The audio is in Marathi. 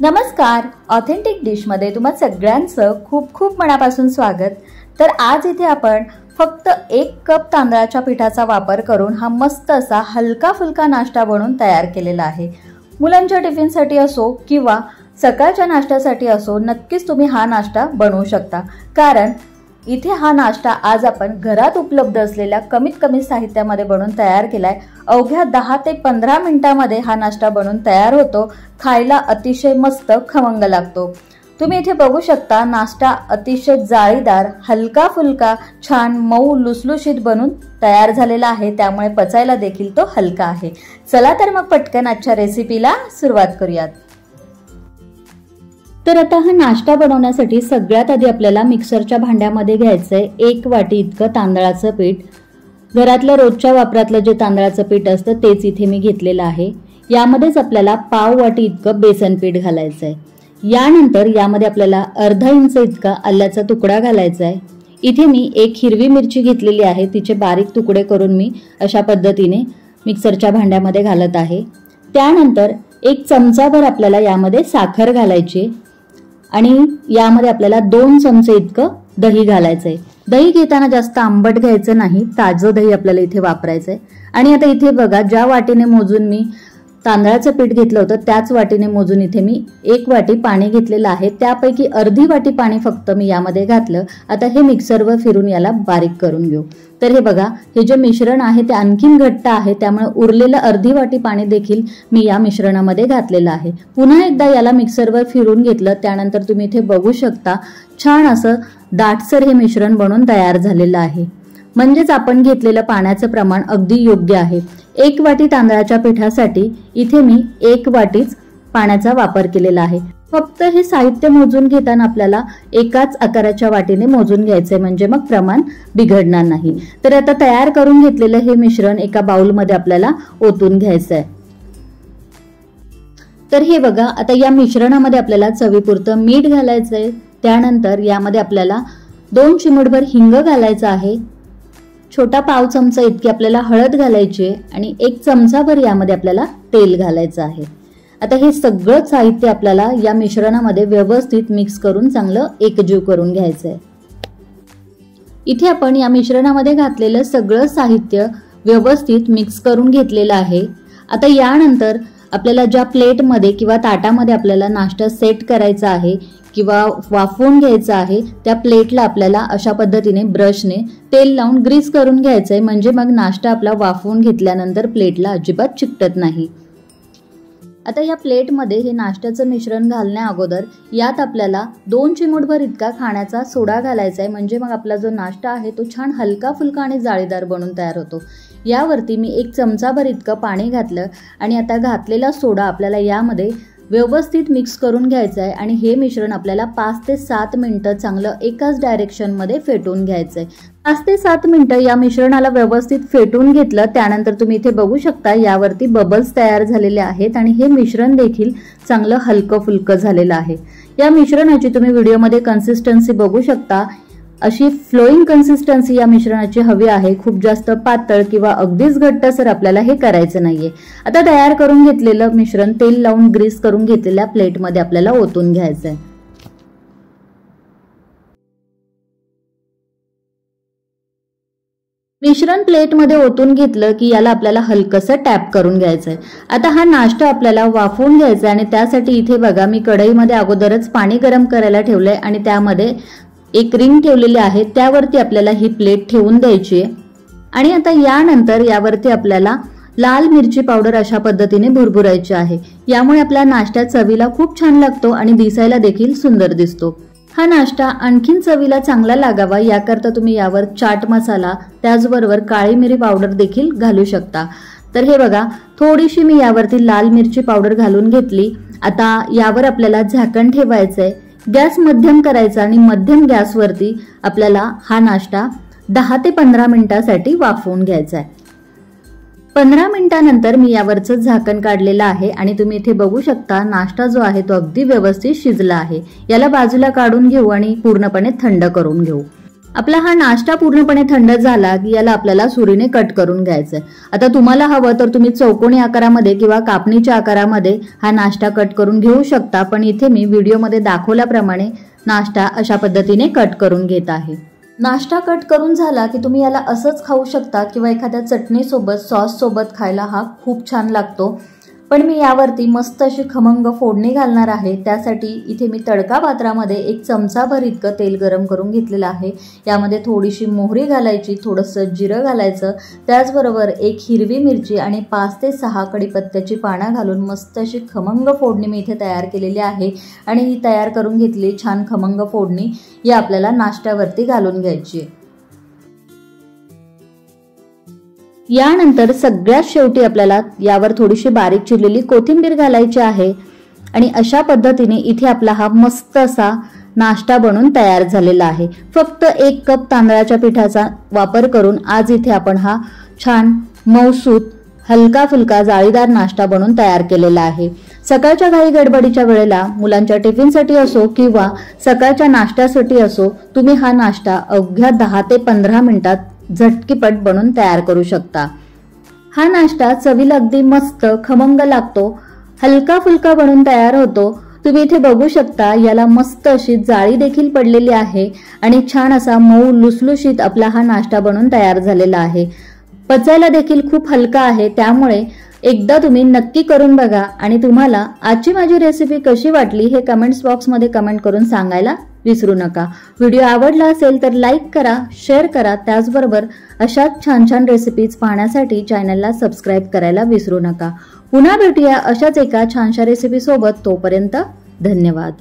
नमस्कार, ऑथेंटिक डिशमध्ये तुम्हा सगळ्यांचं खूप खूप मनापासून स्वागत। तर आज इथे आपण फक्त 1 कप तांदळाच्या पिठाचा वापर करून हा मस्त असा हलका फुलका नाश्ता बनवून तयार केलेला आहे। मुलांच्या टिफिनसाठी असो किंवा सकाळच्या नाश्त्यासाठी असो नक्कीच तुम्ही हा नाश्ता बनवू शकता, कारण इथे हा नाश्ता आज आपण घरात उपलब्ध असलेल्या कमीत कमी साहित्यामध्ये बनवून तयार केलाय। अवघ्या 10 ते 15 मिनिटांमध्ये हा नाश्ता बनवून तयार होतो। खायला अतिशय मस्त खमंग लागतो। तुम्ही इथे बघू शकता नाश्ता अतिशय जाळीदार, हलका फुलका, छान मऊ लुसलुशीत बनून तयार झालेला आहे, त्यामुळे पचायला देखील तो हलका आहे। चला तर मग पटकन आजच्या रेसिपीला सुरुवात करूयात। तर आता हा नाश्ता बनवण्यासाठी सगळ्यात आधी आपल्याला मिक्सरच्या भांड्यामध्ये घ्यायचंय 1 वाटी इतकं तांदळाचं पीठ। घरातलं रोजच्या वापरातलं जे तांदळाचं पीठ असतं तेच इथे मी घेतलेलं आहे। यामध्येच आपल्याला पाव वाटी इतकं बेसन पीठ घालायचंय। यानंतर यामध्ये आपल्याला अर्धा इंच इतका आल्याचा तुकडा घालायचा आहे। इथे मी 1 हिरवी मिरची घेतलेली आहे, तिचे बारीक तुकडे करून मी अशा पद्धतीने मिक्सरच्या भांड्यामध्ये घालत आहे। त्यानंतर 1 चमचाभर आपल्याला यामध्ये साखर घालायची आणि यामध्ये आपल्याला 2 चमचे इतकं दही घालायचंय। दही घेताना जास्त आंबट घ्यायचं नाही, ताजं दही आपल्याला इथे वापरायचंय। आणि आता इथे बघा, ज्या वाटीने मोजून मी तांदळाचं पीठ घेतलं होतं त्याच वाटीने मोजून इथे मी 1 वाटी पाणी घेतलेलं आहे। त्यापैकी अर्धी वाटी पाणी फक्त मी यामध्ये घातलं। आता हे मिक्सरवर फिरून याला बारीक करून घेऊ। तर हे बघा, हे जे मिश्रण आहे ते आणखीन घट्ट आहे, त्यामुळे उरलेलं अर्धी वाटी पाणी देखील मी या मिश्रणामध्ये घातलेलं आहे। पुन्हा एकदा याला मिक्सरवर फिरून घेतलं, त्यानंतर तुम्ही इथे बघू शकता छान असं दाटसर हे मिश्रण बनून तयार झालेलं आहे। म्हणजेच आपण घेतलेलं पाण्याचं प्रमाण अगदी योग्य आहे। 1 वाटी तांदळाच्या पिठासाठी इथे मी 1 वाटीच पाण्याचा वापर केलेला आहे। फक्त हे साहित्य मोजून घेताना आपल्याला एकाच आकाराच्या वाटीने मोजून घ्यायचंय, म्हणजे मग प्रमाण बिघडणार नाही। तर आता तयार करून घेतलेलं हे मिश्रण एका बाउलमध्ये आपल्याला ओतून घ्यायचंय। तर हे बघा, आता या मिश्रणामध्ये आपल्याला चवीपुरतं मीठ घालायचंय। त्यानंतर यामध्ये आपल्याला 2 चिमूटभर हिंग घालायचं आहे। छोटा पाव चमचा इतकी आपल्याला हळद घालायची आणि 1 चमचाभर यामध्ये आपल्याला तेल घालायचं आहे। आता हे सगळं साहित्य आपल्याला या मिश्रणामध्ये व्यवस्थित मिक्स करून चांगलं एकजीव करून घ्यायचंय। इथे आपण या मिश्रणामध्ये घातलेलं सगळं साहित्य व्यवस्थित मिक्स करून घेतलेलं आहे। आता यानंतर आपल्याला ज्या प्लेटमध्ये किंवा ताटामध्ये आपल्याला नाश्ता सेट करायचा आहे किंवा वाफवून घ्यायचा आहे, त्या प्लेटला आपल्याला अशा पद्धतीने ब्रशने तेल लावून ग्रीस करून घ्यायचंय, म्हणजे मग नाश्ता आपला वाफवून घेतल्यानंतर प्लेटला अजिबात चिकटत नाही। आता या प्लेटमध्ये हे नाश्त्याचं मिश्रण घालण्या अगोदर यात आपल्याला 2 चिमूटभर इतका खाण्याचा सोडा घालायचा आहे, म्हणजे मग आपला जो नाश्ता आहे तो छान हलका फुलका आणि जाळीदार बनून तयार होतो। यावरती मी 1 चमचाभर इतकं पाणी घातलं आणि आता घातलेला सोडा आपल्याला यामध्ये व्यवस्थित मिक्स करून घ्यायचं आहे आणि हे मिश्रण आपल्याला 5 ते 7 मिनिटं चांगलं एकाच डायरेक्शनमध्ये फेटून घ्यायचं आहे। 5 ते 7 मिनिटं या मिश्रणाला व्यवस्थित फेटून घेतलं, त्यानंतर तुम्ही इथे बघू शकता यावरती बबल्स तयार झालेले आहेत आणि हे मिश्रण देखील चांगलं हलकं फुलकं झालेलं आहे। या मिश्रणाची तुम्ही व्हिडिओमध्ये कन्सिस्टन्सी बघू शकता, अशी फ्लोईंग कन्सिस्टन्सी या मिश्रणाची हवी आहे। खूप जास्त पातळ किंवा अगदीच घट्टसर आपल्याला हे करायचं नाहीये। आता तयार करून घेतलेलं मिश्रण तेल लावून ग्रीस करून घेतलेल्या प्लेटमध्ये आपल्याला ओतून घ्यायचंय। मिश्रण प्लेटमध्ये ओतून घेतलं की याला आपल्याला हलकसं टॅप करून घ्यायचंय। आता हा नाश्ता आपल्याला वाफवून घ्यायचा आणि त्यासाठी इथे बघा, मी कढईमध्ये अगोदरच पाणी गरम करायला ठेवलंय आणि त्यामध्ये 1 रिंग ठेवलेली आहे, त्यावरती आपल्याला ही प्लेट ठेवून द्यायची आहे। आणि आता यानंतर यावरती आपल्याला लाल मिरची पावडर अशा पद्धतीने भुरभुरायची आहे। यामुळे आपल्या नाश्ता चवीला खूप छान लागतो आणि दिसायला देखील सुंदर दिसतो। हा नाश्ता आणखीन चवीला चांगला लागावा याकरता तुम्ही यावर चाट मसाला, त्याचबरोबर काळी मिरी पावडर देखील घालू शकता। तर हे बघा, थोडीशी मी यावरती लाल मिरची पावडर घालून घेतली। आता यावर आपल्याला झाकण ठेवायचंय, गॅस मध्यम करायचा आणि मध्यम गॅसवरती आपल्याला हा नाश्ता 10 ते 15 मिनिटांसाठी वाफवून घ्यायचा आहे। 15 मिनिटांनंतर मी यावरचं झाकण काढलेलं आहे आणि तुम्ही इथे बघू शकता नाश्ता जो आहे तो अगदी व्यवस्थित शिजला आहे। याला बाजूला काढून घेऊ आणि पूर्णपणे थंड करून घेऊ। आपला हा नाश्ता पूर्णपणे थंड झाला की याला आपल्याला सुरीने कट करून घ्यायचंय। आता तुम्हाला हवं तर तुम्ही चौकोनी आकारामध्ये किंवा कापणीच्या आकारामध्ये हा नाश्ता कट करून घेऊ शकता, पण इथे मी व्हिडिओमध्ये दाखवल्याप्रमाणे नाश्ता अशा पद्धतीने कट करून घेत आहे। नाश्ता कट करून झाला की तुम्ही याला असंच खाऊ शकता किंवा एखाद्या चटणी सोबत, सॉस सोबत खायला हा खूप छान लागतो। पण मी यावरती मस्त अशी खमंग फोडणी घालणार आहे। त्यासाठी इथे मी तडका पात्रामध्ये 1 चमचाभर इतकं तेल गरम करून घेतलेलं आहे। यामध्ये थोडीशी मोहरी घालायची, थोडंसं जिरं घालायचं, त्याचबरोबर 1 हिरवी मिरची आणि 5 ते 6 कढीपत्त्याची पानं घालून मस्त अशी खमंग फोडणी मी इथे तयार केलेली आहे। आणि ही तयार करून घेतली छान खमंग फोडणी या आपल्याला नाश्त्यावरती घालून घ्यायची आहे। यानंतर सगळ्यात शेवटी आपल्याला यावर थोडीशी बारीक चिरलेली कोथिंबीर घालायची आहे आणि अशा पद्धतीने इथे आपला हा मस्त असा नाश्ता बनून तयार झालेला आहे। फक्त 1 कप तांदळाच्या पिठाचा वापर करून आज इथे आपण हा छान मऊसूत हलका फुलका जाळीदार नाश्ता बनवून तयार केलेला आहे। सकाळच्या घाई गडबडीच्या वेळेला मुलांच्या टिफिनसाठी असो किंवा सकाळच्या नाश्त्यासाठी असो, तुम्ही हा नाश्ता अवघ्या 10 ते 15 मिनिटात झटकीपट बनवून तयार करू शकता। हा नाश्ता चवीला अगदी मस्त खमंग लागतो, हलका फुलका बनून तयार होतो। तुम्ही इथे बघू शकता याला मस्त अशी जाळी देखील पडलेली आहे आणि छान असा मऊ लुसलुशीत आपला हा नाश्ता बनून तयार झालेला आहे। पचायला देखील खूप हलका आहे, त्यामुळे एकदा तुम्ही नक्की करून बघा आणि तुम्हाला आजची माझी रेसिपी कशी वाटली हे कमेंट्स बॉक्समध्ये कमेंट करून सांगायला विसरू नका। व्हिडिओ आवडला असेल तर लाईक करा, शेअर करा, त्याचबरोबर अशाच छान छान रेसिपीज पाहण्यासाठी चॅनलला सबस्क्राईब करायला विसरू नका। पुन्हा भेटूया अशाच एका छानशा रेसिपी सोबत, तोपर्यंत धन्यवाद।